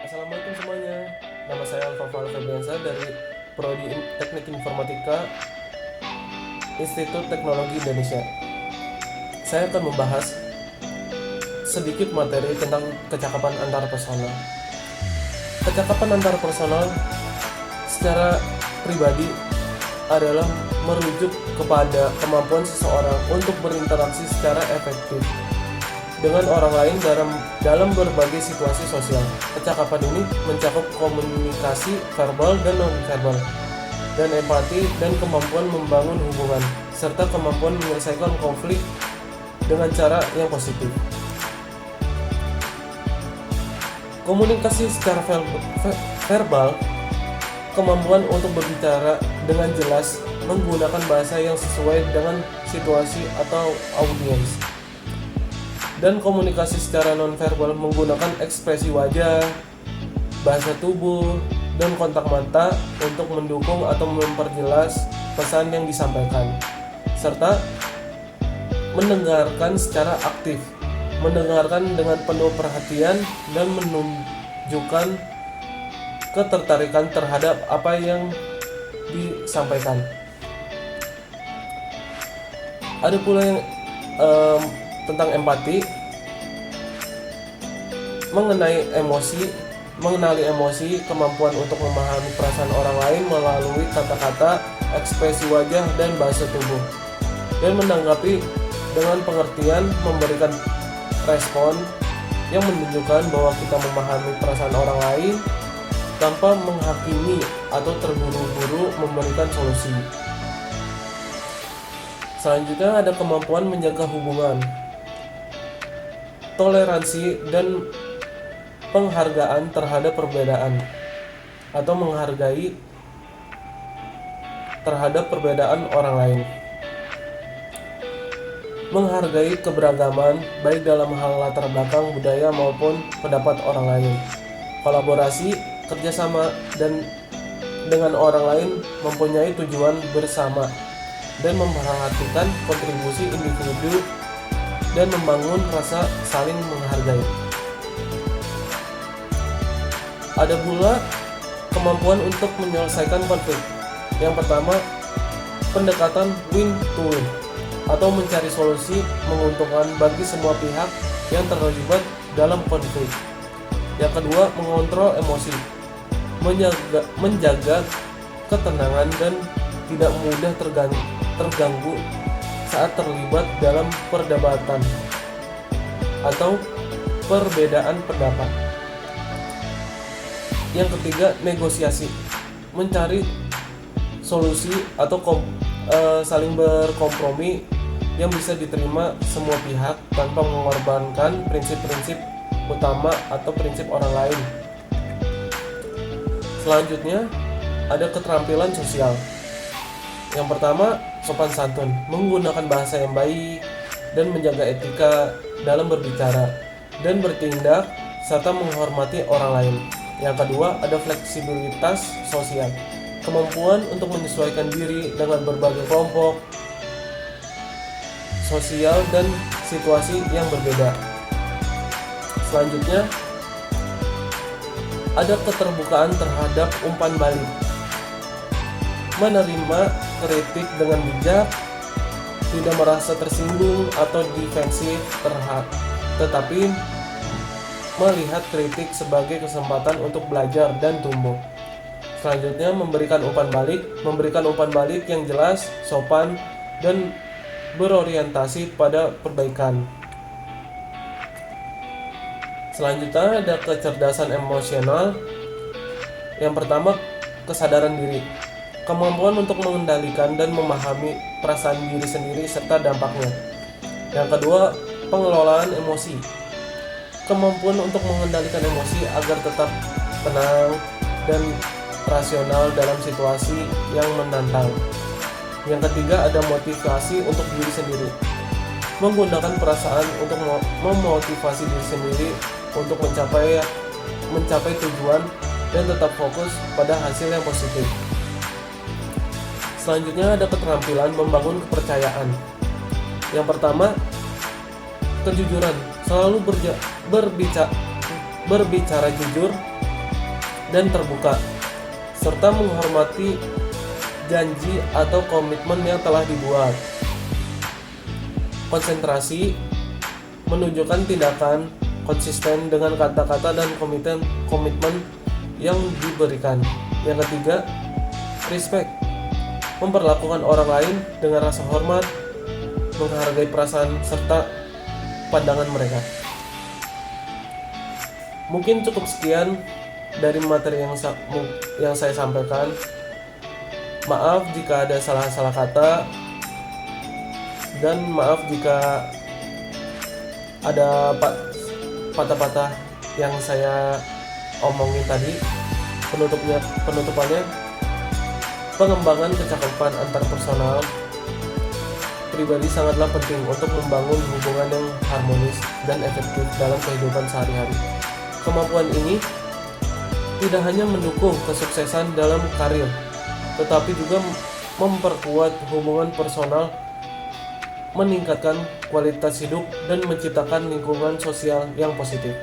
Assalamualaikum semuanya. Nama saya Alfa Febriansa dari Prodi Teknik Informatika Institut Teknologi Indonesia. Saya akan membahas sedikit materi tentang kecakapan antarpersonal. Kecakapan antarpersonal secara pribadi adalah merujuk kepada kemampuan seseorang untuk berinteraksi secara efektif dengan orang lain dalam berbagai situasi sosial. Kecakapan ini mencakup komunikasi verbal dan non-verbal, dan empati dan kemampuan membangun hubungan, serta kemampuan menyelesaikan konflik dengan cara yang positif. Komunikasi secara verbal, kemampuan untuk berbicara dengan jelas menggunakan bahasa yang sesuai dengan situasi atau audiens. Dan komunikasi secara nonverbal menggunakan ekspresi wajah, bahasa tubuh, dan kontak mata untuk mendukung atau memperjelas pesan yang disampaikan, serta mendengarkan secara aktif, mendengarkan dengan penuh perhatian dan menunjukkan ketertarikan terhadap apa yang disampaikan. Ada pula yang tentang empati, mengenali emosi, kemampuan untuk memahami perasaan orang lain melalui kata-kata, ekspresi wajah, dan bahasa tubuh, dan menanggapi dengan pengertian, memberikan respon yang menunjukkan bahwa kita memahami perasaan orang lain tanpa menghakimi atau terburu-buru memberikan solusi. Selanjutnya ada kemampuan menjaga hubungan, toleransi, dan penghargaan terhadap perbedaan, atau menghargai terhadap perbedaan orang lain. Menghargai keberagaman baik dalam hal latar belakang budaya maupun pendapat orang lain. Kolaborasi, kerjasama dan dengan orang lain mempunyai tujuan bersama dan memperhatikan kontribusi individu dan membangun rasa saling menghargai. Ada pula kemampuan untuk menyelesaikan konflik. Yang pertama, pendekatan win-to-win atau mencari solusi menguntungkan bagi semua pihak yang terlibat dalam konflik. Yang kedua, mengontrol emosi, menjaga ketenangan dan tidak mudah terganggu saat terlibat dalam perdebatan atau perbedaan pendapat. Yang ketiga, negosiasi, mencari solusi atau saling berkompromi yang bisa diterima semua pihak tanpa mengorbankan prinsip-prinsip utama atau prinsip orang lain. Selanjutnya, ada keterampilan sosial. Yang pertama, sopan santun, menggunakan bahasa yang baik dan menjaga etika dalam berbicara dan bertindak serta menghormati orang lain. Yang kedua, ada fleksibilitas sosial, kemampuan untuk menyesuaikan diri dengan berbagai kelompok sosial dan situasi yang berbeda. Selanjutnya, ada keterbukaan terhadap umpan balik, menerima kritik dengan bijak, tidak merasa tersinggung atau defensif tetapi melihat kritik sebagai kesempatan untuk belajar dan tumbuh. Selanjutnya, memberikan umpan balik yang jelas, sopan, dan berorientasi pada perbaikan. Selanjutnya ada kecerdasan emosional. Yang pertama, kesadaran diri, kemampuan untuk mengendalikan dan memahami perasaan diri sendiri serta dampaknya. Yang kedua, pengelolaan emosi, kemampuan untuk mengendalikan emosi agar tetap tenang dan rasional dalam situasi yang menantang. Yang ketiga, ada motivasi untuk diri sendiri, menggunakan perasaan untuk memotivasi diri sendiri untuk mencapai tujuan dan tetap fokus pada hasil yang positif. Selanjutnya ada keterampilan membangun kepercayaan. Yang pertama, kejujuran, selalu berbicara jujur dan terbuka, serta menghormati janji atau komitmen yang telah dibuat. Konsentrasi menunjukkan tindakan konsisten dengan kata-kata dan komitmen yang diberikan. Yang ketiga, respect, memperlakukan orang lain dengan rasa hormat, menghargai perasaan serta pandangan mereka. Mungkin cukup sekian dari materi yang saya sampaikan. Maaf jika ada salah-salah kata, dan maaf jika ada patah-patah yang saya omongin tadi. Penutupannya, pengembangan kecakapan antar personal pribadi sangatlah penting untuk membangun hubungan yang harmonis dan efektif dalam kehidupan sehari-hari. Kemampuan ini tidak hanya mendukung kesuksesan dalam karir, tetapi juga memperkuat hubungan personal, meningkatkan kualitas hidup, dan menciptakan lingkungan sosial yang positif.